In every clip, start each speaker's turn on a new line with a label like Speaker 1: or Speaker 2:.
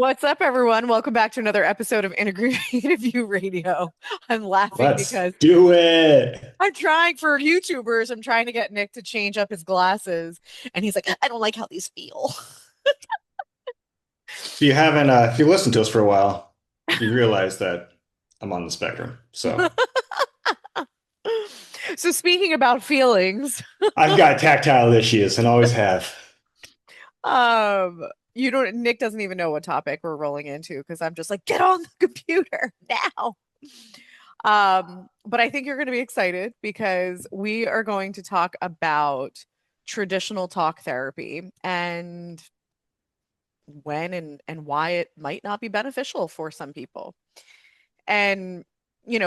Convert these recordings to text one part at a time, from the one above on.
Speaker 1: What's up, everyone? Welcome back to another episode of Integrative You Radio. I'm laughing
Speaker 2: Let's
Speaker 1: because
Speaker 2: do it.
Speaker 1: I'm trying for YouTubers. I'm trying to get Nick to change up his glasses, and he's like, I don't like how these feel.
Speaker 2: If you listened to us for a while, you realize that I'm on the spectrum. So
Speaker 1: So, speaking about feelings,
Speaker 2: I've got tactile issues and always have.
Speaker 1: um, you don't, Nick doesn't even know what topic we're rolling into because I'm just like, get on the computer now. But I think you're going to be excited because we are going to talk about traditional talk therapy and when and why it might not be beneficial for some people. And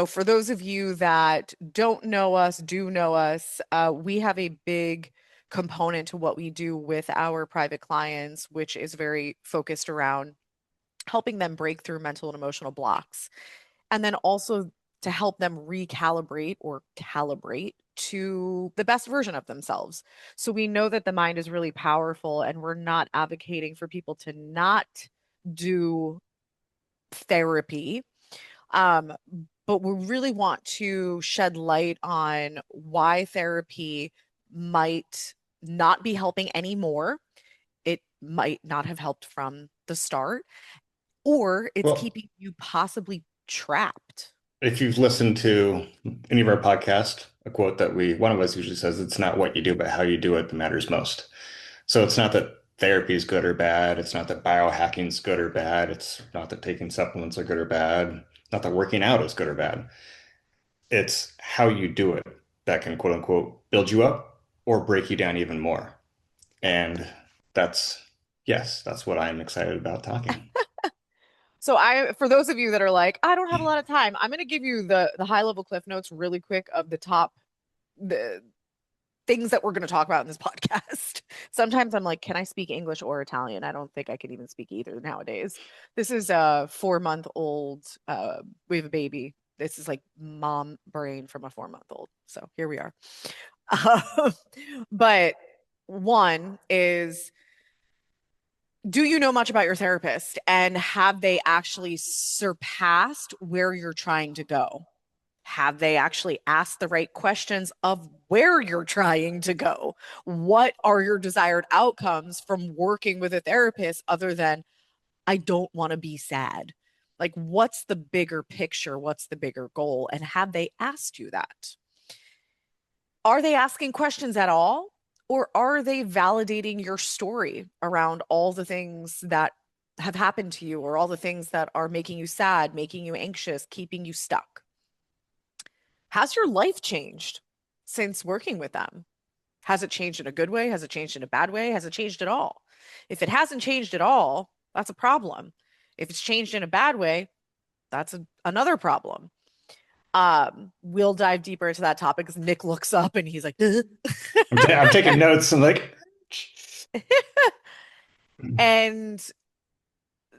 Speaker 1: for those of you that don't know us, do know us, we have a big component to what we do with our private clients, which is very focused around helping them break through mental and emotional blocks. And then also to help them recalibrate or calibrate to the best version of themselves. So we know that the mind is really powerful, and we're not advocating for people to not do therapy. Um, but we really want to shed light on why therapy might not be helping anymore. It might not have helped from the start, or it's
Speaker 2: Well,
Speaker 1: keeping you possibly trapped.
Speaker 2: if you've listened to any of our podcasts, a quote that one of us usually says, it's not what you do, but how you do it that matters most. So it's not that therapy is good or bad. It's not that biohacking is good or bad. It's not that taking supplements are good or bad. Not that working out is good or bad. It's how you do it that can quote unquote build you up or break you down even more. And that's, yes, that's what I'm excited about talking.
Speaker 1: So for those of you that are like, I don't have a lot of time, I'm going to give you the high level cliff notes really quick of the things that we're going to talk about in this podcast. Sometimes I'm like, can I speak English or Italian? I don't think I can even speak either nowadays. This is a 4 month old. We have a baby. This is like mom brain from a 4 month old. So here we are. Um, but one is, do you know much about your therapist, and have they actually surpassed where you're trying to go? Have they actually asked the right questions of where you're trying to go? What are your desired outcomes from working with a therapist other than, I don't want to be sad? Like, what's the bigger picture? What's the bigger goal? And have they asked you that? Are they asking questions at all? Or are they validating your story around all the things that have happened to you, or all the things that are making you sad, making you anxious, keeping you stuck? Has your life changed since working with them? Has it changed in a good way? Has it changed in a bad way? Has it changed at all? If it hasn't changed at all, that's a problem. If it's changed in a bad way, that's another problem. We'll dive deeper into that topic because Nick looks up and he's like,
Speaker 2: I'm taking notes. I'm like,
Speaker 1: and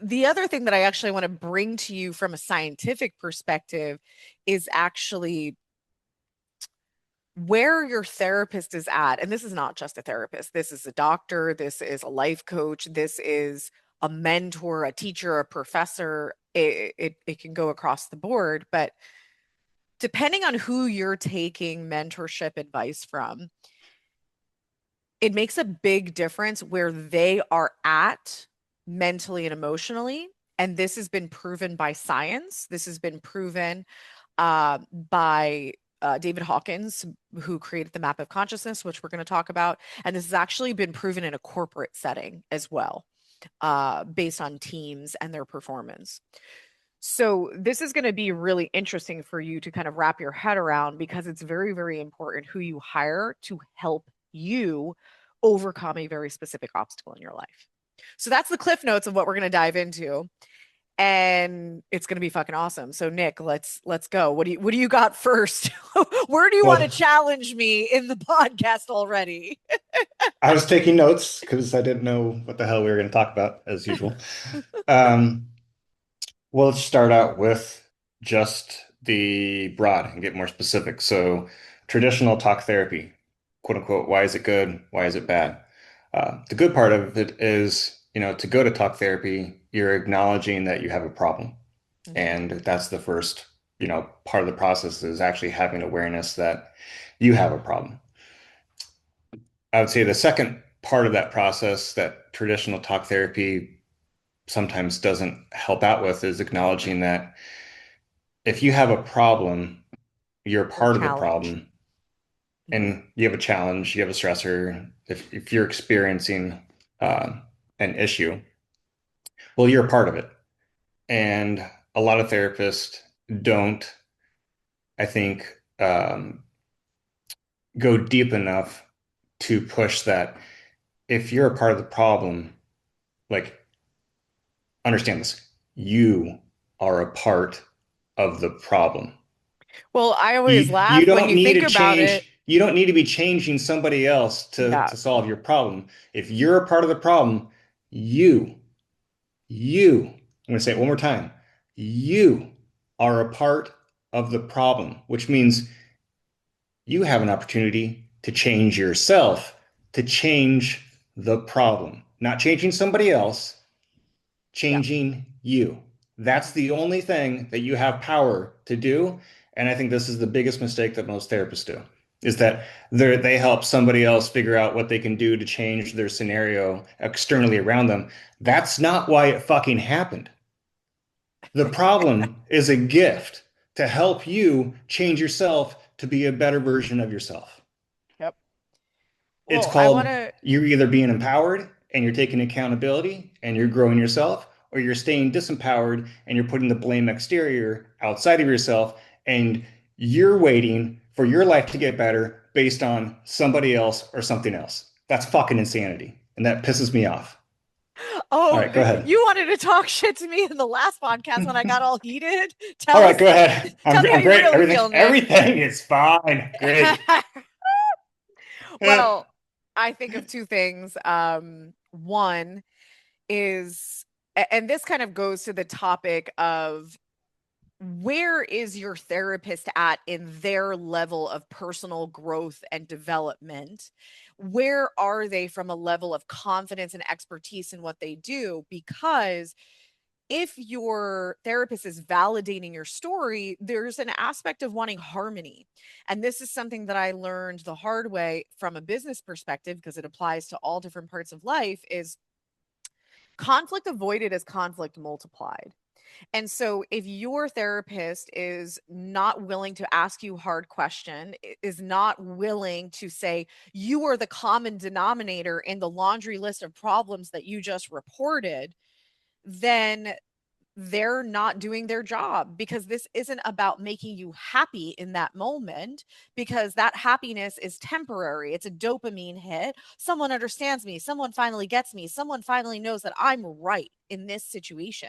Speaker 1: the other thing that I actually want to bring to you from a scientific perspective is actually where your therapist is at. And this is not just a therapist, this is a doctor, this is a life coach, this is a mentor, a teacher, a professor. It can go across the board, but depending on who you're taking mentorship advice from, it makes a big difference where they are at mentally and emotionally. And this has been proven by science. This has been proven by David Hawkins, who created the map of consciousness, which we're going to talk about. And this has actually been proven in a corporate setting as well, based on teams and their performance. So this is going to be really interesting for you to kind of wrap your head around, because it's very, very important who you hire to help you overcome a very specific obstacle in your life. So that's the cliff notes of what we're going to dive into, and it's going to be fucking awesome. So Nick, let's go. What do you got first? Where do you want to
Speaker 2: well,
Speaker 1: challenge me in the podcast already?
Speaker 2: I was taking notes because I didn't know what the hell we were going to talk about as usual. Um, well, let's start out with just the broad and get more specific. So, traditional talk therapy, quote unquote, why is it good? Why is it bad? The good part of it is to go to talk therapy, you're acknowledging that you have a problem.
Speaker 1: Hmm.
Speaker 2: And that's the first, part of the process is actually having awareness that you have a problem. I would say the second part of that process that traditional talk therapy sometimes doesn't help out with is acknowledging that if you have a problem, you're
Speaker 1: Or
Speaker 2: part of the
Speaker 1: challenge.
Speaker 2: problem
Speaker 1: Hmm.
Speaker 2: and you have a challenge, you have a stressor. If you're experiencing an issue, well, you're a part of it. And a lot of therapists don't, I think, go deep enough to push that if you're a part of the problem, like understand this, you are a part of the problem.
Speaker 1: Well, I always
Speaker 2: You
Speaker 1: laugh when
Speaker 2: don't
Speaker 1: you
Speaker 2: need
Speaker 1: think
Speaker 2: to
Speaker 1: about it.
Speaker 2: change, you don't need to be changing somebody else
Speaker 1: Yeah.
Speaker 2: to solve your problem. If you're a part of the problem, you, you, I'm going to say it one more time. You are a part of the problem, which means you have an opportunity to change yourself, to change the problem, not changing somebody else,
Speaker 1: Yeah.
Speaker 2: changing you. That's the
Speaker 1: Hmm.
Speaker 2: only thing that you have power to do. And I think this is the biggest mistake that most therapists do is that they help somebody else figure out what they can do to change their scenario externally around them. That's not why it fucking happened. The problem is a gift to help you change yourself to be a better version of yourself.
Speaker 1: Yep.
Speaker 2: It's
Speaker 1: Well, I want
Speaker 2: called
Speaker 1: to.
Speaker 2: you're either being empowered and you're taking accountability and you're growing yourself, or you're staying disempowered and you're putting the blame exterior outside of yourself and you're waiting for your life to get better based on somebody else or something else. That's fucking insanity. And that pisses me off. All
Speaker 1: Oh,
Speaker 2: right, go ahead.
Speaker 1: you wanted to talk shit to me in the last podcast when I got all heated.
Speaker 2: All
Speaker 1: Tell
Speaker 2: right,
Speaker 1: us,
Speaker 2: go ahead.
Speaker 1: tell me how
Speaker 2: I'm
Speaker 1: you
Speaker 2: great.
Speaker 1: really feel, Nick.
Speaker 2: Everything is fine. Great.
Speaker 1: Well, I think of two things. One is, and this kind of goes to the topic of where is your therapist at in their level of personal growth and development? Where are they from a level of confidence and expertise in what they do? Because if your therapist is validating your story, there's an aspect of wanting harmony. And this is something that I learned the hard way from a business perspective because it applies to all different parts of life is conflict avoided is conflict multiplied. And so if your therapist is not willing to ask you hard question, is not willing to say you are the common denominator in the laundry list of problems that you just reported, then they're not doing their job because this isn't about making you happy in that moment because that happiness is temporary. It's a dopamine hit. Someone understands me. Someone finally gets me. Someone finally knows that I'm right in this situation.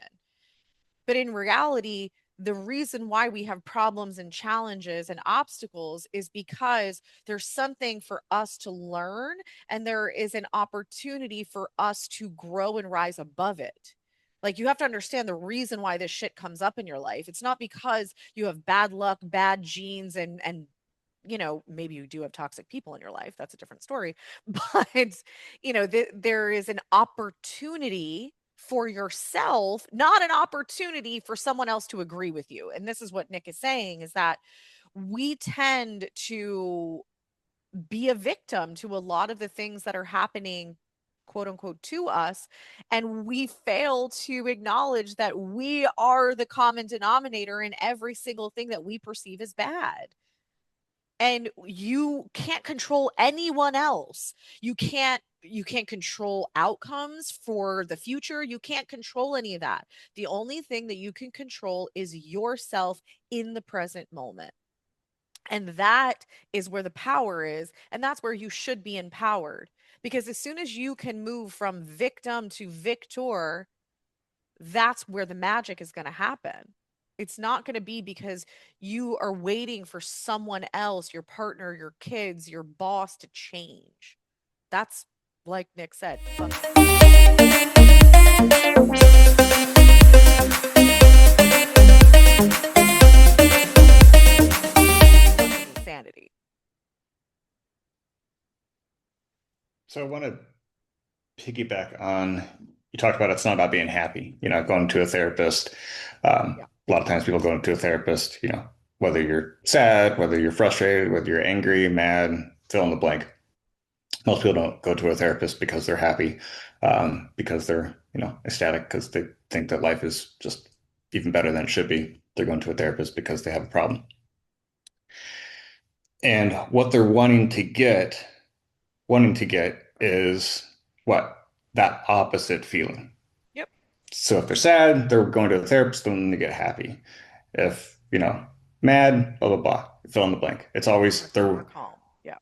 Speaker 1: But in reality, the reason why we have problems and challenges and obstacles is because there's something for us to learn and there is an opportunity for us to grow and rise above it. Like you have to understand the reason why this shit comes up in your life. It's not because you have bad luck, bad genes and maybe you do have toxic people in your life. That's a different story. But, there is an opportunity for yourself, not an opportunity for someone else to agree with you. And this is what Nick is saying is that we tend to be a victim to a lot of the things that are happening quote unquote to us and we fail to acknowledge that we are the common denominator in every single thing that we perceive as bad and you can't control anyone else. You can't control outcomes for the future. You can't control any of that. The only thing that you can control is yourself in the present moment. And that is where the power is. And that's where you should be empowered. Because as soon as you can move from victim to victor, that's where the magic is going to happen. It's not going to be because you are waiting for someone else, your partner, your kids, your boss to change. That's like Nick said, insanity.
Speaker 2: So I want to piggyback on you talked about it's not about being happy, going to a therapist.
Speaker 1: Yeah.
Speaker 2: A lot of times people go to a therapist, whether you're sad, whether you're frustrated, whether you're angry, mad, fill in the blank. Most people don't go to a therapist because they're happy, because they're, ecstatic, because they think that life is just even better than it should be. They're going to a therapist because they have a problem. And what they're wanting to get is what? That opposite feeling.
Speaker 1: Yep.
Speaker 2: So if they're sad, they're going to a therapist, then they get happy. If, mad, blah, blah, blah, fill in the blank. It's always
Speaker 1: Or
Speaker 2: they're
Speaker 1: calm. Yeah.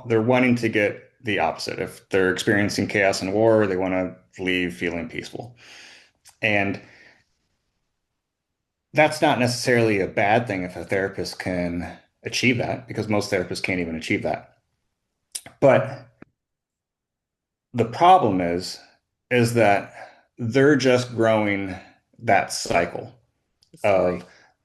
Speaker 2: they're wanting to get the opposite. If they're experiencing chaos and war, they want to leave feeling peaceful. And that's not necessarily a bad thing if a therapist can achieve that, because most therapists can't even achieve that. But the problem is that they're just growing that cycle
Speaker 1: The
Speaker 2: of
Speaker 1: story.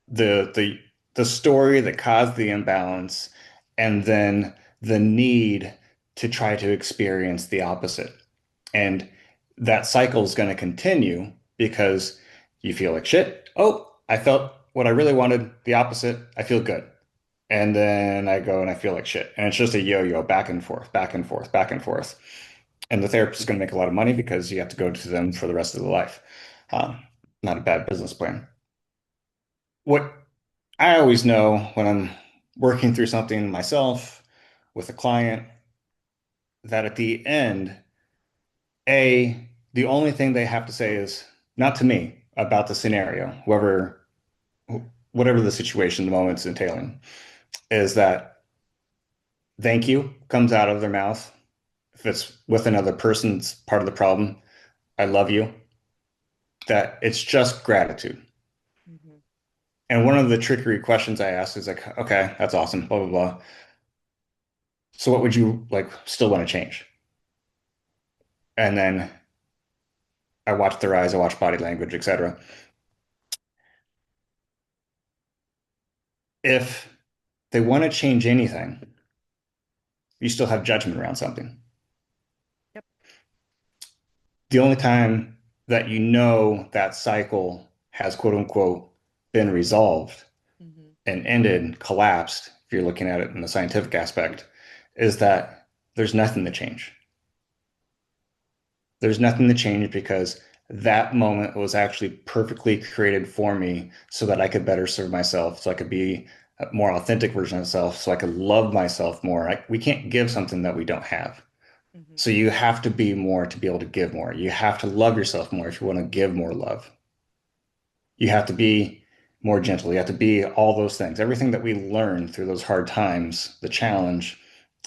Speaker 2: the the the story that caused the imbalance, and then the need to try to experience the opposite. And that cycle is going to continue because you feel like shit. Oh, I felt what I really wanted, the opposite. I feel good. And then I go and I feel like shit. And it's just a yo-yo back and forth, back and forth, back and forth. And the therapist is going to make a lot of money because you have to go to them for the rest of the life. Um, Not a bad business plan. What I always know when I'm working through something myself with a client, that at the end, the only thing they have to say is not to me about the scenario, whatever the situation, the moment's entailing, is that thank you comes out of their mouth. If it's with another person's part of the problem, I love you, that it's just gratitude.
Speaker 1: Hmm.
Speaker 2: And one of the trickery questions I ask is like, okay, that's awesome, blah, blah, blah. So what would you like still want to change? And then I watch their eyes, I watch body language, etc. If they want to change anything, you still have judgment around something.
Speaker 1: Yep.
Speaker 2: The only time that that cycle has quote unquote been resolved
Speaker 1: Hmm.
Speaker 2: and ended, collapsed, if you're looking at it in the scientific aspect, is that there's nothing to change. There's nothing to change because that moment was actually perfectly created for me so that I could better serve myself, so I could be a more authentic version of myself, so I could love myself more. We can't give something that we don't have.
Speaker 1: Hmm.
Speaker 2: So you have to be more to be able to give more. You have to love yourself more if you want to give more love. You have to be more gentle. You have to be all those things. Everything that we learn through those hard times, the challenge,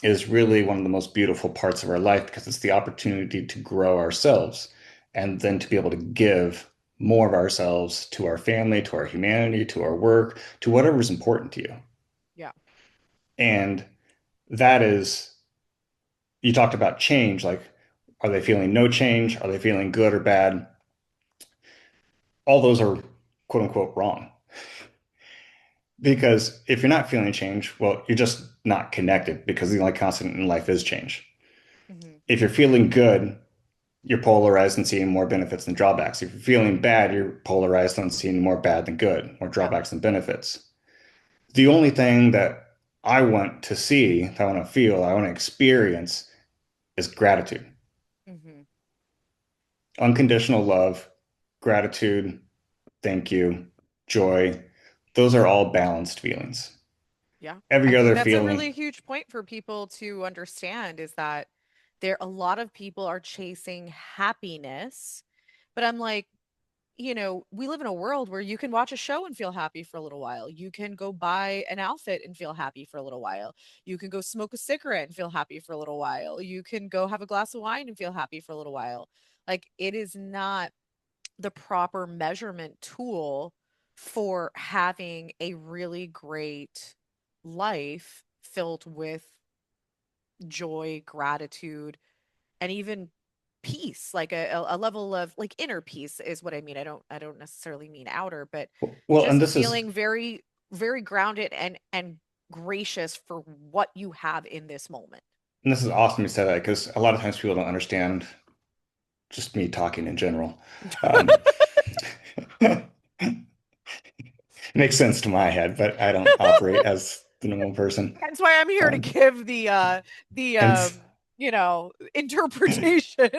Speaker 2: is really one of the most beautiful parts of our life because it's the opportunity to grow ourselves and then to be able to give more of ourselves to our family, to our humanity, to our work, to whatever's important to you.
Speaker 1: Yeah.
Speaker 2: And that is, you talked about change, like, are they feeling no change? Are they feeling good or bad? All those are quote unquote wrong. Because if you're not feeling change, well, you're just not connected because the only constant in life is change.
Speaker 1: Hmm.
Speaker 2: If you're feeling good, you're polarized and seeing more benefits than drawbacks. If you're feeling bad, you're polarized on seeing more bad than good, more
Speaker 1: Yeah.
Speaker 2: drawbacks than benefits. The only thing that I want to see, that I want to feel, I want to experience is gratitude,
Speaker 1: Hmm.
Speaker 2: unconditional love, gratitude, thank you, joy. Those are all balanced feelings.
Speaker 1: Yeah. I
Speaker 2: Every
Speaker 1: think
Speaker 2: other
Speaker 1: that's a really
Speaker 2: feeling.
Speaker 1: huge point for people to understand is that a lot of people are chasing happiness, but I'm like, we live in a world where you can watch a show and feel happy for a little while. You can go buy an outfit and feel happy for a little while. You can go smoke a cigarette and feel happy for a little while. You can go have a glass of wine and feel happy for a little while. Like it is not the proper measurement tool for having a really great life filled with joy, gratitude, and even peace, like a level of like inner peace is what I mean. I don't necessarily mean outer, but
Speaker 2: Well, and
Speaker 1: just
Speaker 2: this is
Speaker 1: feeling very, very grounded and gracious for what you have in this moment.
Speaker 2: and this is awesome you said that because a lot of times people don't understand just me talking in general. Um, makes sense to my head, but I don't operate as the normal person.
Speaker 1: That's why I'm here to
Speaker 2: Um,
Speaker 1: give the
Speaker 2: hence,
Speaker 1: interpretation.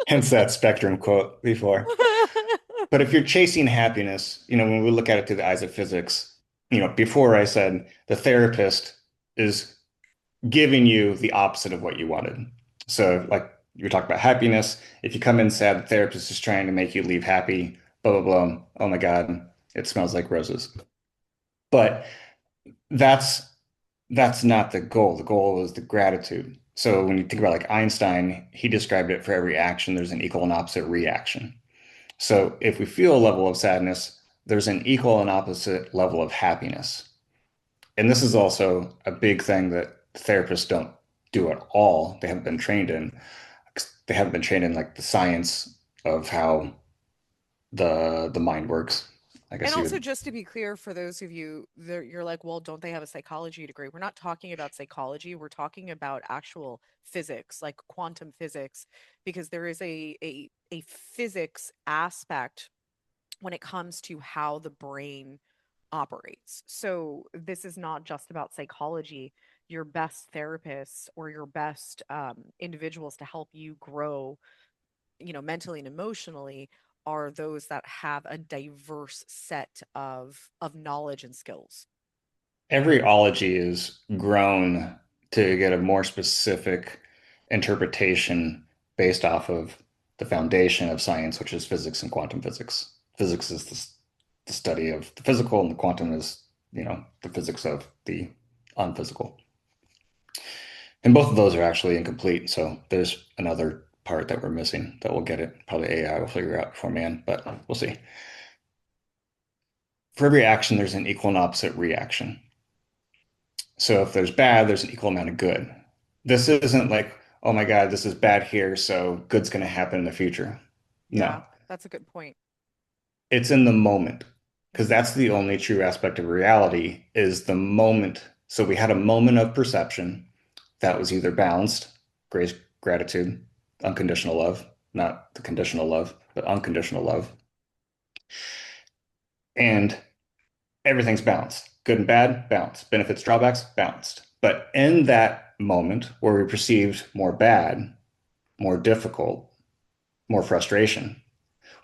Speaker 2: hence that spectrum quote before. But if you're chasing happiness, when we look at it through the eyes of physics, before I said the therapist is giving you the opposite of what you wanted. So, like you were talking about happiness, if you come in sad, the therapist is trying to make you leave happy, blah, blah, blah. Oh my God, it smells like roses. But that's that's not the goal. The goal is the gratitude. So when you think about like Einstein, he described it for every action, there's an equal and opposite reaction. So if we feel a level of sadness, there's an equal and opposite level of happiness. And this is also a big thing that therapists don't do at all. They haven't been trained in. They haven't been trained in like the science of how the mind works. I
Speaker 1: And
Speaker 2: guess you
Speaker 1: also,
Speaker 2: would.
Speaker 1: just to be clear, for those of you that you're like, well, don't they have a psychology degree? We're not talking about psychology. We're talking about actual physics, like quantum physics, because there is a physics aspect when it comes to how the brain operates. So this is not just about psychology. Your best therapists or your best individuals to help you grow, mentally and emotionally, are those that have a diverse set of knowledge and skills.
Speaker 2: Every ology is grown to get a more specific interpretation based off of the foundation of science, which is physics and quantum physics. Physics is the study of the physical, and the quantum is, the physics of the unphysical. And both of those are actually incomplete. So there's another part that we're missing that we'll get it. Probably AI will figure out before man, but we'll see. For every action, there's an equal and opposite reaction. So if there's bad, there's an equal amount of good. This isn't like, oh my God, this is bad here, so good's going to happen in the future.
Speaker 1: Yeah,
Speaker 2: No,
Speaker 1: that's a good point.
Speaker 2: it's in the moment because
Speaker 1: Hmm.
Speaker 2: that's the only true aspect of reality is the moment. So we had a moment of perception that was either balanced, grace, gratitude, unconditional love, not the conditional love, but unconditional love. And everything's balanced. Good and bad, balanced. Benefits, drawbacks, balanced. But in that moment where we perceived more bad, more difficult, more frustration,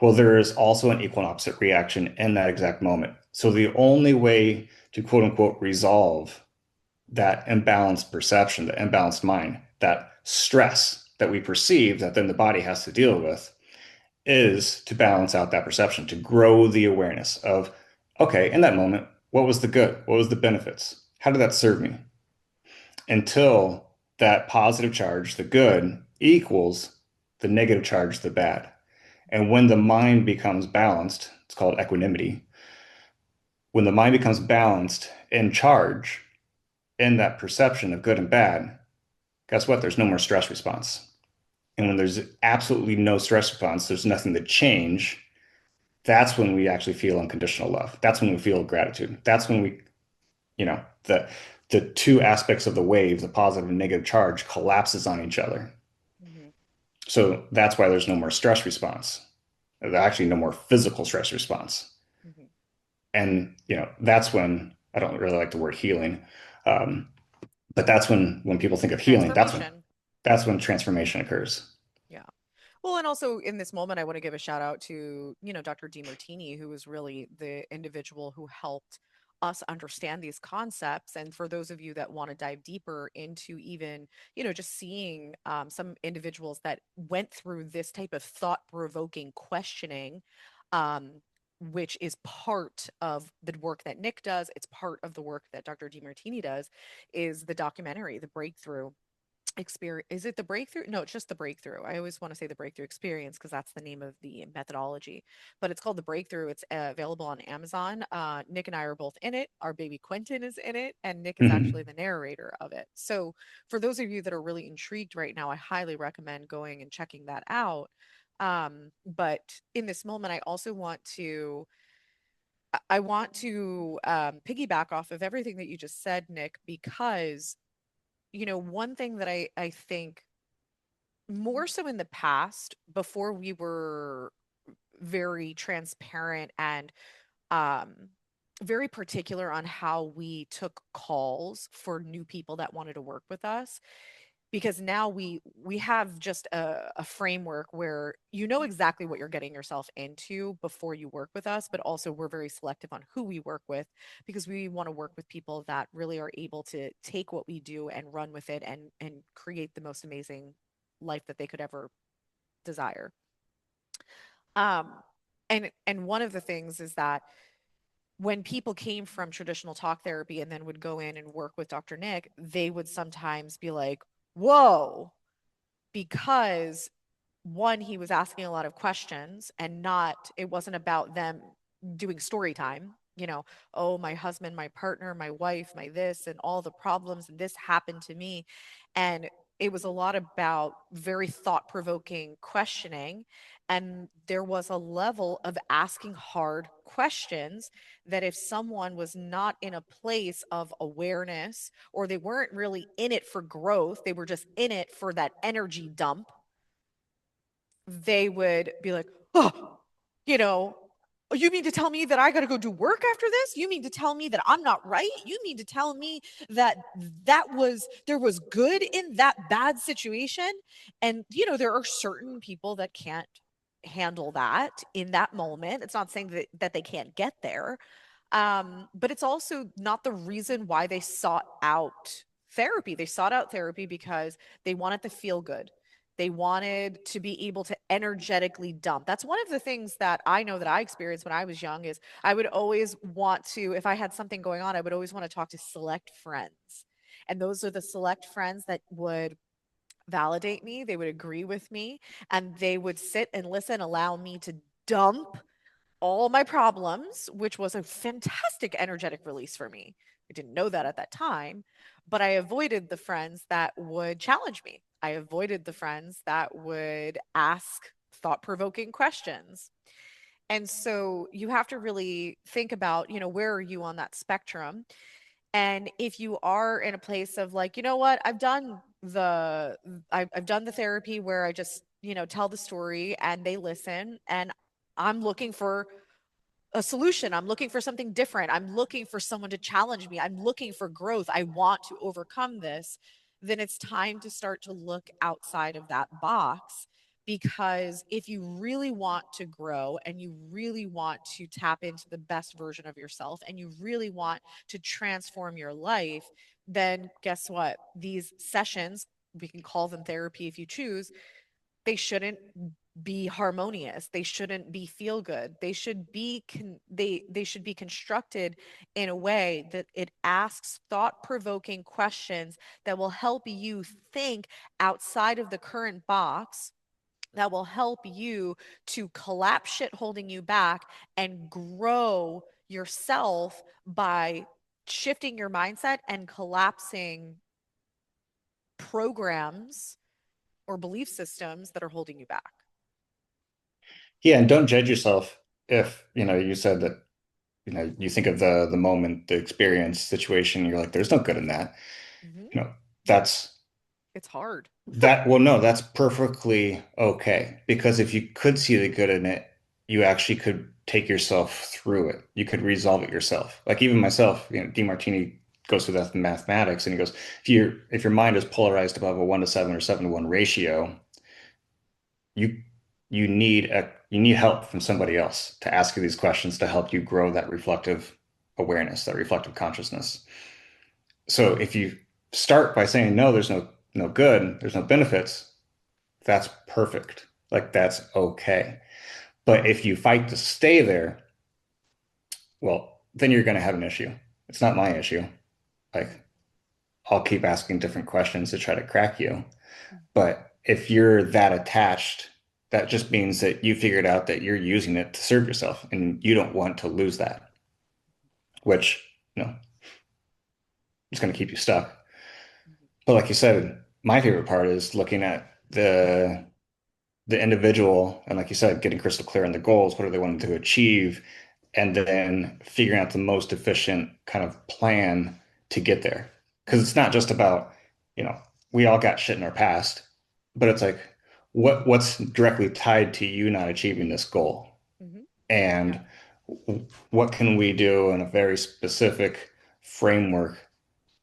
Speaker 2: well, there is also an equal and opposite reaction in that exact moment. So the only way to quote unquote resolve that imbalanced perception, the imbalanced mind, that stress that we perceive that then the body has to deal with is to balance out that perception, to grow the awareness of, okay, in that moment, what was the good? What was the benefits? How did that serve me? Until that positive charge, the good, equals the negative charge, the bad. And when the mind becomes balanced, it's called equanimity. When the mind becomes balanced in charge, in that perception of good and bad, guess what? There's no more stress response. And when there's absolutely no stress response, there's nothing to change. That's when we actually feel unconditional love. That's when we feel gratitude. That's when we, the two aspects of the wave, the positive and negative charge, collapses on each other.
Speaker 1: Hmm.
Speaker 2: So that's why there's no more stress response. There's actually no more physical stress response.
Speaker 1: Hmm.
Speaker 2: And that's when I don't really like the word healing, um, but that's when people think of healing,
Speaker 1: Transformation.
Speaker 2: that's when transformation occurs.
Speaker 1: Yeah. Well, and also in this moment, I want to give a shout out to, Dr. DeMartini, who was really the individual who helped us understand these concepts. And for those of you that want to dive deeper into even, just seeing some individuals that went through this type of thought-provoking questioning, um, which is part of the work that Nick does, it's part of the work that Dr. DeMartini does, is the documentary, The Breakthrough experience. Is it the breakthrough? No, it's just the breakthrough. I always want to say the breakthrough experience because that's the name of the methodology, but it's called the breakthrough. It's available on Amazon. Nick and I are both in it. Our baby Quentin is in it, and Nick is actually
Speaker 2: Mhm.
Speaker 1: the narrator of it. So for those of you that are really intrigued right now, I highly recommend going and checking that out. But in this moment, I also want to I want to piggyback off of everything that you just said, Nick, because one thing that I think more so in the past, before we were very transparent and um very particular on how we took calls for new people that wanted to work with us, because now we have just a framework where you know exactly what you're getting yourself into before you work with us, but also we're very selective on who we work with, because we want to work with people that really are able to take what we do and run with it and create the most amazing life that they could ever desire. um and one of the things is that when people came from traditional talk therapy and then would go in and work with Dr. Nick, they would sometimes be like, whoa, because one, he was asking a lot of questions, and not, it wasn't about them doing story time, oh, my husband, my partner, my wife, my this, and all the problems, and this happened to me. And it was a lot about very thought provoking questioning. And there was a level of asking hard questions that if someone was not in a place of awareness, or they weren't really in it for growth, they were just in it for that energy dump, they would be like, oh, you know, you mean to tell me that I got to go do work after this? You mean to tell me that I'm not right? You mean to tell me that there was good in that bad situation? And, there are certain people that can't handle that in that moment. It's not saying that they can't get there. But it's also not the reason why they sought out therapy. They sought out therapy because they wanted to feel good. They wanted to be able to energetically dump. That's one of the things that I know that I experienced when I was young. Is I would always want to, if I had something going on, I would always want to talk to select friends. And those are the select friends that would validate me, they would agree with me, and they would sit and listen, allow me to dump all my problems, which was a fantastic energetic release for me. I didn't know that at that time, but I avoided the friends that would challenge me. I avoided the friends that would ask thought provoking questions. And so you have to really think about, where are you on that spectrum? And if you are in a place of like, you know what, I've done the therapy where I just, tell the story and they listen, and I'm looking for a solution. I'm looking for something different. I'm looking for someone to challenge me. I'm looking for growth. I want to overcome this. Then it's time to start to look outside of that box. Because if you really want to grow and you really want to tap into the best version of yourself and you really want to transform your life, then guess what? These sessions, we can call them therapy if you choose, they shouldn't be harmonious, they shouldn't be feel good, they should be they should be constructed in a way that it asks thought provoking questions that will help you think outside of the current box, that will help you to collapse shit holding you back and grow yourself by shifting your mindset and collapsing programs or belief systems that are holding you back.
Speaker 2: Yeah, and don't judge yourself if, you said that, you think of the moment, the experience, situation, you're like, there's no good in that.
Speaker 1: Mm-hmm.
Speaker 2: You know, that's
Speaker 1: It's hard.
Speaker 2: well, no, that's perfectly okay. Because if you could see the good in it, you actually could take yourself through it. You could resolve it yourself. Like even myself, DeMartini goes through that in mathematics and he goes, if your mind is polarized above a 1 to 7 or 7 to 1 ratio, you you need help from somebody else to ask you these questions to help you grow that reflective awareness, that reflective consciousness. So if you start by saying no, there's no good, there's no benefits, that's perfect. Like that's okay. But if you fight to stay there, well, then you're going to have an issue. It's not my issue. Like I'll keep asking different questions to try to crack you. But if you're that attached, that just means that you figured out that you're using it to serve yourself and you don't want to lose that, which, is going to keep you stuck. But like you said, my favorite part is looking at the individual and like you said, getting crystal clear on the goals, what do they want to achieve, and then figuring out the most efficient kind of plan to get there. Because it's not just about, you know, we all got shit in our past, but it's like, what's directly tied to you not achieving this goal?
Speaker 1: Hmm. Yeah.
Speaker 2: And what can we do in a very specific framework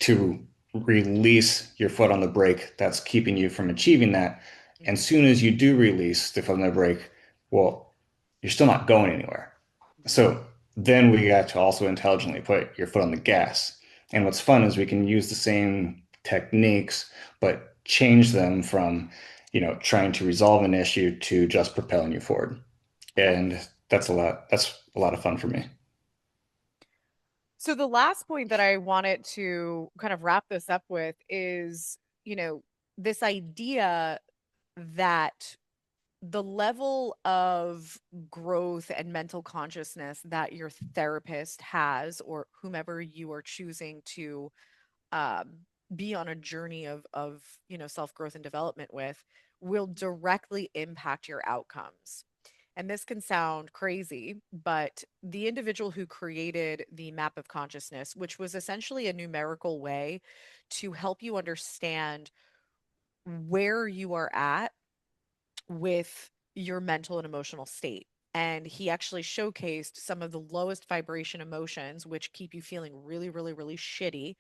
Speaker 2: to release your foot on the brake that's keeping you from achieving that? And
Speaker 1: Hmm.
Speaker 2: soon as you do release the foot on the brake, well, you're still not going anywhere.
Speaker 1: Hmm.
Speaker 2: So then we got to also intelligently put your foot on the gas. And what's fun is we can use the same techniques, but change them from, trying to resolve an issue to just propelling you forward.
Speaker 1: Yeah.
Speaker 2: And that's a lot of fun for me.
Speaker 1: So the last point that I wanted to kind of wrap this up with is, you know, this idea that the level of growth and mental consciousness that your therapist has, or whomever you are choosing to um, be on a journey of self-growth and development with, will directly impact your outcomes. And this can sound crazy, but the individual who created the map of consciousness, which was essentially a numerical way to help you understand where you are at with your mental and emotional state. And he actually showcased some of the lowest vibration emotions, which keep you feeling really, really, really shitty,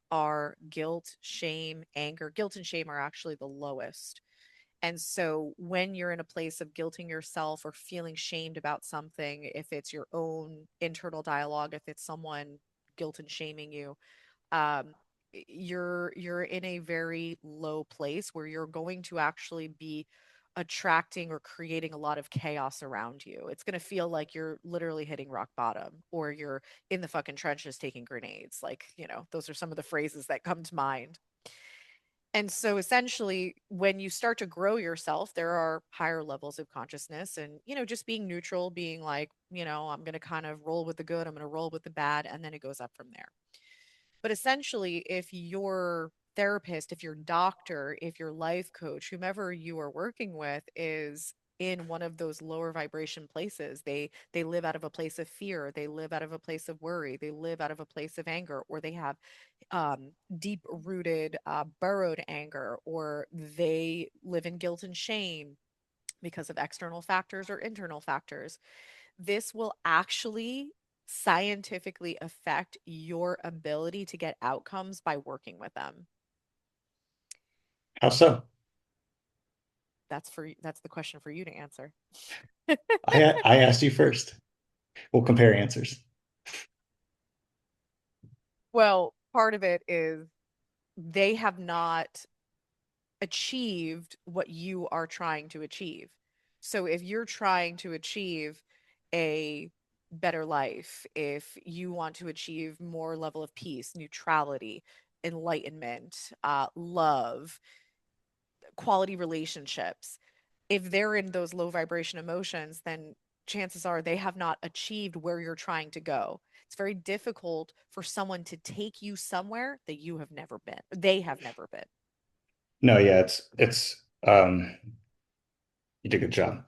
Speaker 1: are guilt, shame, anger. Guilt and shame are actually the lowest. And so when you're in a place of guilting yourself or feeling shamed about something, if it's your own internal dialogue, if it's someone guilt and shaming you, um, you're in a very low place where you're going to actually be attracting or creating a lot of chaos around you. It's going to feel like you're literally hitting rock bottom or you're in the fucking trenches taking grenades. Like, those are some of the phrases that come to mind. And so essentially, when you start to grow yourself, there are higher levels of consciousness and, just being neutral, being like, I'm going to kind of roll with the good, I'm going to roll with the bad, and then it goes up from there. But essentially, if your therapist, if your doctor, if your life coach, whomever you are working with is in one of those lower vibration places, they live out of a place of fear, they live out of a place of worry, they live out of a place of anger, or they have deep rooted burrowed anger, or they live in guilt and shame because of external factors or internal factors, this will actually scientifically affect your ability to get outcomes by working with them.
Speaker 2: How so?
Speaker 1: That's the question for you to answer.
Speaker 2: I asked you first. We'll compare answers.
Speaker 1: Well, part of it is they have not achieved what you are trying to achieve. So if you're trying to achieve a better life, if you want to achieve more level of peace, neutrality, enlightenment, love, quality relationships, if they're in those low vibration emotions, then chances are they have not achieved where you're trying to go. It's very difficult for someone to take you somewhere that you have never been, they have never been.
Speaker 2: No, yeah, it's you did a good job.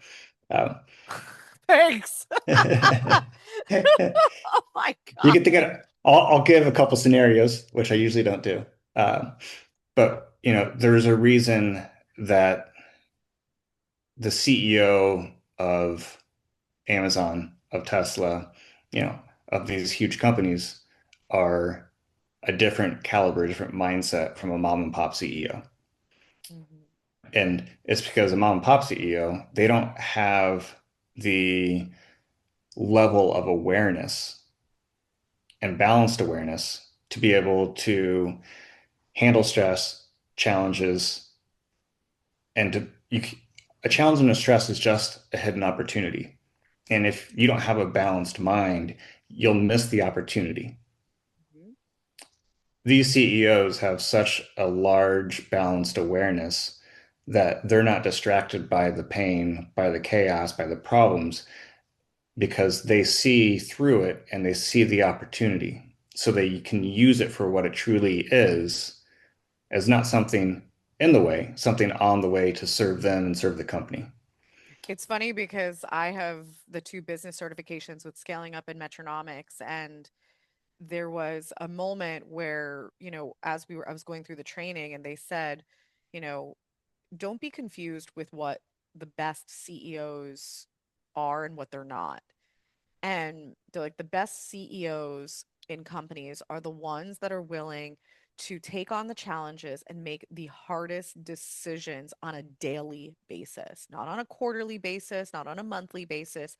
Speaker 2: Um,
Speaker 1: Thanks.
Speaker 2: you
Speaker 1: Oh my God.
Speaker 2: get to get. I'll give a couple scenarios, which I usually don't do. But there's a reason that the CEO of Amazon, of Tesla, of these huge companies are a different caliber, different mindset from a mom and pop CEO.
Speaker 1: Mhm.
Speaker 2: And it's because a mom and pop CEO, they don't have the level of awareness and balanced awareness to be able to handle stress, challenges, and a challenge and a stress is just a hidden opportunity. And if you don't have a balanced mind, you'll miss the opportunity.
Speaker 1: Mhm.
Speaker 2: These CEOs have such a large balanced awareness that they're not distracted by the pain, by the chaos, by the problems, because they see through it and they see the opportunity. So they can use it for what it truly is, as not something in the way, something on the way to serve them and serve the company.
Speaker 1: It's funny because I have the two business certifications with scaling up and metronomics, and there was a moment where, I was going through the training and they said, you know, don't be confused with what the best CEOs are and what they're not. And they're like the best CEOs in companies are the ones that are willing to take on the challenges and make the hardest decisions on a daily basis, not on a quarterly basis, not on a monthly basis,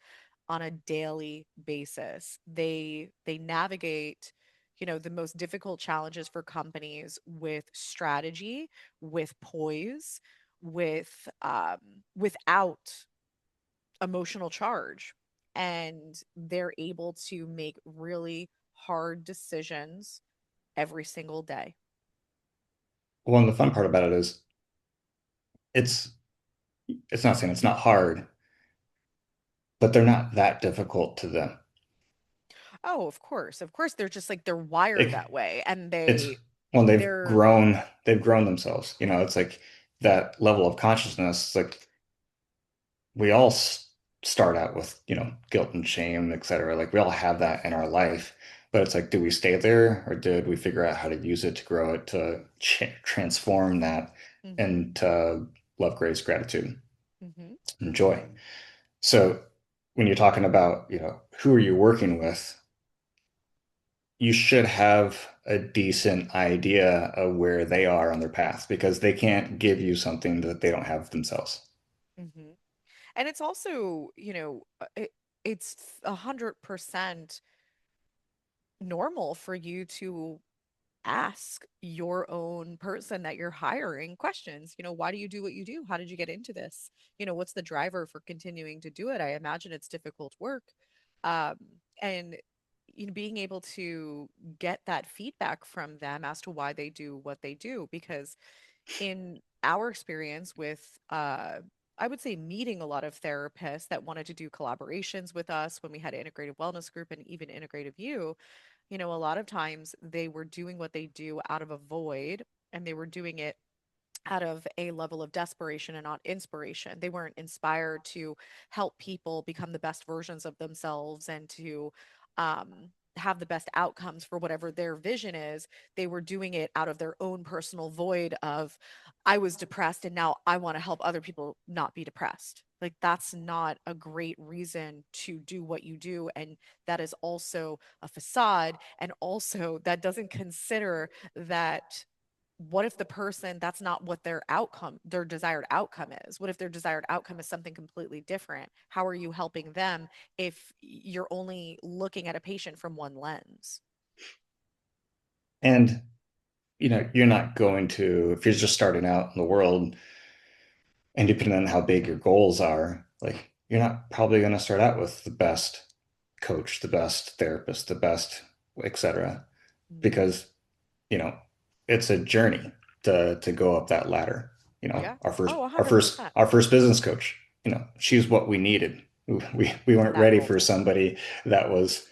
Speaker 1: on a daily basis. They navigate, the most difficult challenges for companies with strategy, with poise, with without emotional charge, and they're able to make really hard decisions every single day.
Speaker 2: Well, and the fun part about it is it's it's not saying it's not hard, but they're not that difficult to them.
Speaker 1: Oh, of course. Of course they're just like they're wired
Speaker 2: It,
Speaker 1: that way, and
Speaker 2: it's when
Speaker 1: they're
Speaker 2: they've grown themselves. It's like that level of consciousness. It's like we all start out with, guilt and shame, etc. Like we all have that in our life, but it's like, do we stay there or did we figure out how to use it to grow it, to transform that
Speaker 1: mhm,
Speaker 2: into love, grace, gratitude,
Speaker 1: mhm,
Speaker 2: and joy? So when you're talking about, who are you working with, you should have a decent idea of where they are on their path because they can't give you something that they don't have themselves.
Speaker 1: mhm. And it's also, it's 100% normal for you to ask your own person that you're hiring questions. Why do you do what you do? How did you get into this? What's the driver for continuing to do it? I imagine it's difficult work. Um, and being able to get that feedback from them as to why they do what they do, because in our experience with I would say meeting a lot of therapists that wanted to do collaborations with us when we had integrative wellness group and even integrative you, a lot of times they were doing what they do out of a void, and they were doing it out of a level of desperation and not inspiration. They weren't inspired to help people become the best versions of themselves and to have the best outcomes for whatever their vision is. They were doing it out of their own personal void of, I was depressed and now I want to help other people not be depressed. Like, that's not a great reason to do what you do. And that is also a facade. And also, that doesn't consider that what if the person, that's not what their desired outcome is? What if their desired outcome is something completely different? How are you helping them if you're only looking at a patient from one lens?
Speaker 2: And you're not going to, if you're just starting out in the world, and depending on how big your goals are, like you're not probably going to start out with the best coach, the best therapist, the best, etc.
Speaker 1: Mhm.
Speaker 2: Because, you know, it's a journey to go up that ladder.
Speaker 1: Yeah.
Speaker 2: Our first
Speaker 1: Oh,
Speaker 2: our first
Speaker 1: 100%.
Speaker 2: our first business coach, she's what we needed. We weren't
Speaker 1: That
Speaker 2: ready for
Speaker 1: role.
Speaker 2: somebody that was,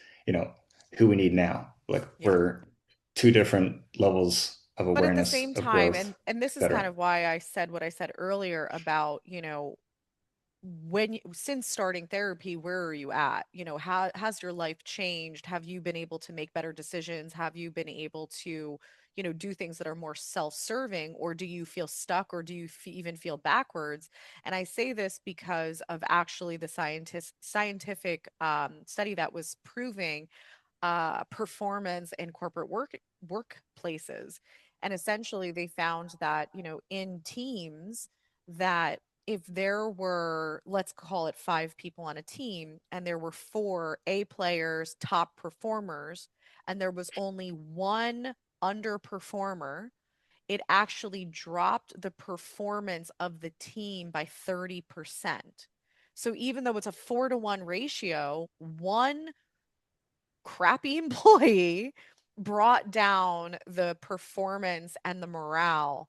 Speaker 2: who we need now. Like
Speaker 1: Yeah.
Speaker 2: we're two different levels of
Speaker 1: But at the
Speaker 2: awareness
Speaker 1: same
Speaker 2: of
Speaker 1: time,
Speaker 2: growth,
Speaker 1: and this is kind
Speaker 2: etc.
Speaker 1: of why I said what I said earlier about, since starting therapy, where are you at? How has your life changed? Have you been able to make better decisions? Have you been able to, do things that are more self-serving, or do you feel stuck, or do you even feel backwards? And I say this because of actually the scientific study that was proving performance in corporate workplaces. And essentially, they found that, in teams, that if there were, let's call it 5 people on a team, and there were 4 A players, top performers, and there was only one underperformer, it actually dropped the performance of the team by 30%. So even though it's a 4-to-1 ratio, one crappy employee brought down the performance and the morale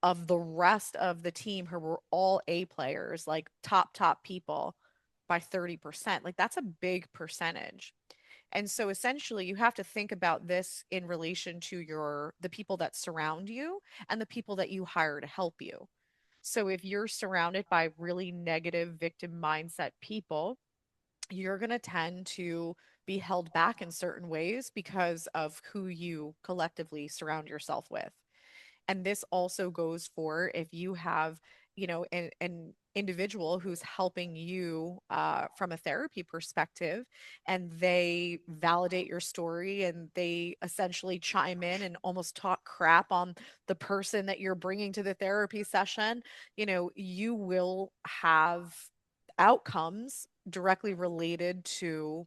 Speaker 1: of the rest of the team who were all A players, like top people, by 30%. Like, that's a big percentage. And so essentially you have to think about this in relation to the people that surround you and the people that you hire to help you. So if you're surrounded by really negative victim mindset people, you're going to tend to be held back in certain ways because of who you collectively surround yourself with. And this also goes for if you have an individual who's helping you from a therapy perspective, and they validate your story and they essentially chime in and almost talk crap on the person that you're bringing to the therapy session, you will have outcomes directly related to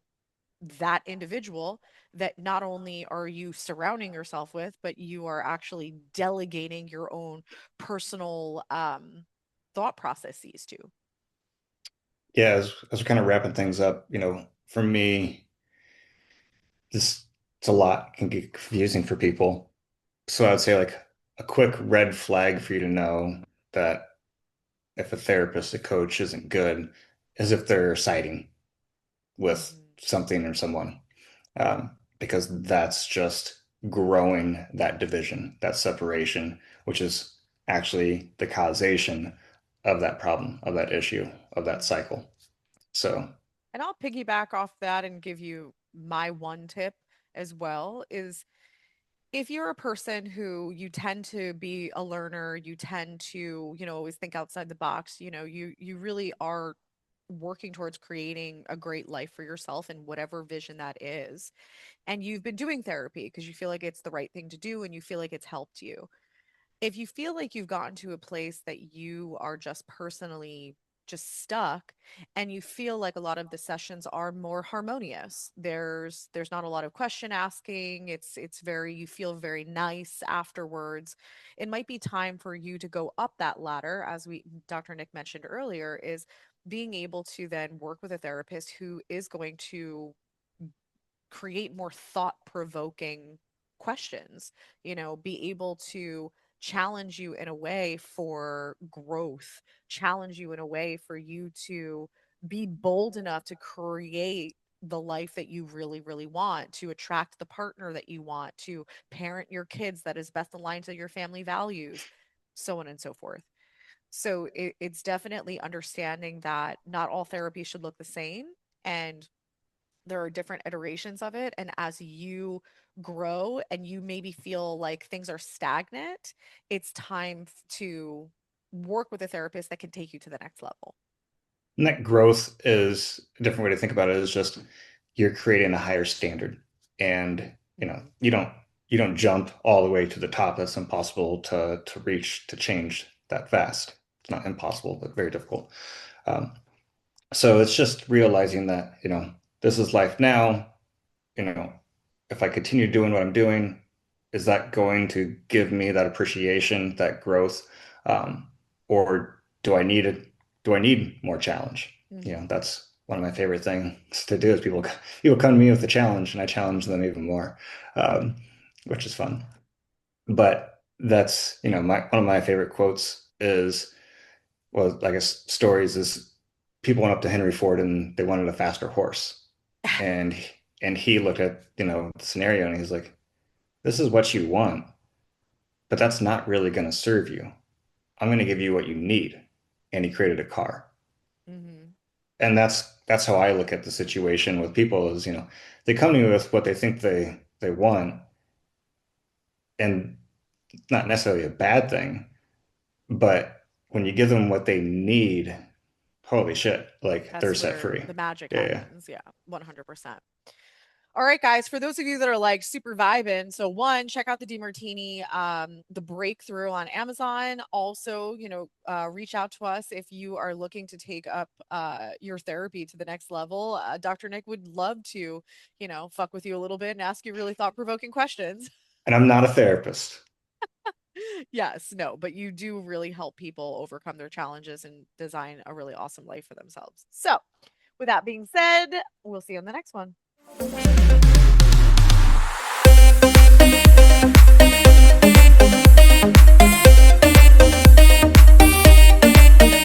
Speaker 1: that individual that not only are you surrounding yourself with, but you are actually delegating your own personal thought processes to.
Speaker 2: Yeah, as we're kind of wrapping things up, for me, this it's a lot can get confusing for people. So I'd say like a quick red flag for you to know that if a therapist, a coach isn't good, is if they're siding with
Speaker 1: Mm-hmm.
Speaker 2: something or someone, because that's just growing that division, that separation, which is actually the causation of that problem, of that issue, of that
Speaker 1: Mm-hmm.
Speaker 2: cycle. So,
Speaker 1: And I'll piggyback off that and give you my one tip as well is, if you're a person who you tend to be a learner, you tend to, always think outside the box, you really are working towards creating a great life for yourself and whatever vision that is. And you've been doing therapy because you feel like it's the right thing to do and you feel like it's helped you. If you feel like you've gotten to a place that you are just personally just stuck, and you feel like a lot of the sessions are more harmonious, there's not a lot of question asking, it's very, you feel very nice afterwards, it might be time for you to go up that ladder, as we Dr. Nick mentioned earlier, is being able to then work with a therapist who is going to create more thought provoking questions, be able to challenge you in a way for growth, challenge you in a way for you to be bold enough to create the life that you really, really want, to attract the partner that you want, to parent your kids that is best aligned to your family values, so on and so forth. So it's definitely understanding that not all therapy should look the same. And there are different iterations of it, and as you grow and you maybe feel like things are stagnant, it's time to work with a therapist that can take you to the next level.
Speaker 2: and that growth is a different way to think about it is just you're creating a higher standard. And,
Speaker 1: Mm-hmm.
Speaker 2: you don't jump all the way to the top. That's impossible to reach, to change that fast. It's not impossible, but very difficult. Um, so it's just realizing that, this is life now. you know, if I continue doing what I'm doing, is that going to give me that appreciation, that growth? Or do I need more challenge?
Speaker 1: Mm-hmm.
Speaker 2: That's one of my favorite things to do is people come to me with a challenge and I challenge them even more, um, which is fun. But that's, one of my favorite quotes is, well, I guess stories is people went up to Henry Ford and they wanted a faster horse. And and he looked at, the scenario and he's like, this is what you want, but that's not really going to serve you. I'm going to give you what you need. And he created a car.
Speaker 1: Mm-hmm.
Speaker 2: And that's how I look at the situation with people is, they come to me with what they think they want, and it's not necessarily a bad thing, but when you give them what they need, holy shit, like they're
Speaker 1: That's
Speaker 2: set
Speaker 1: where
Speaker 2: free.
Speaker 1: the magic
Speaker 2: Yeah, yeah.
Speaker 1: happens. Yeah, 100%. All right, guys, for those of you that are like super vibing, so one, check out the DeMartini, the breakthrough on Amazon. Also, reach out to us if you are looking to take up your therapy to the next level. Dr. Nick would love to, fuck with you a little bit and ask you really thought-provoking questions.
Speaker 2: And I'm not a therapist.
Speaker 1: Yes, no, but you do really help people overcome their challenges and design a really awesome life for themselves. So, with that being said, we'll see you on the next one.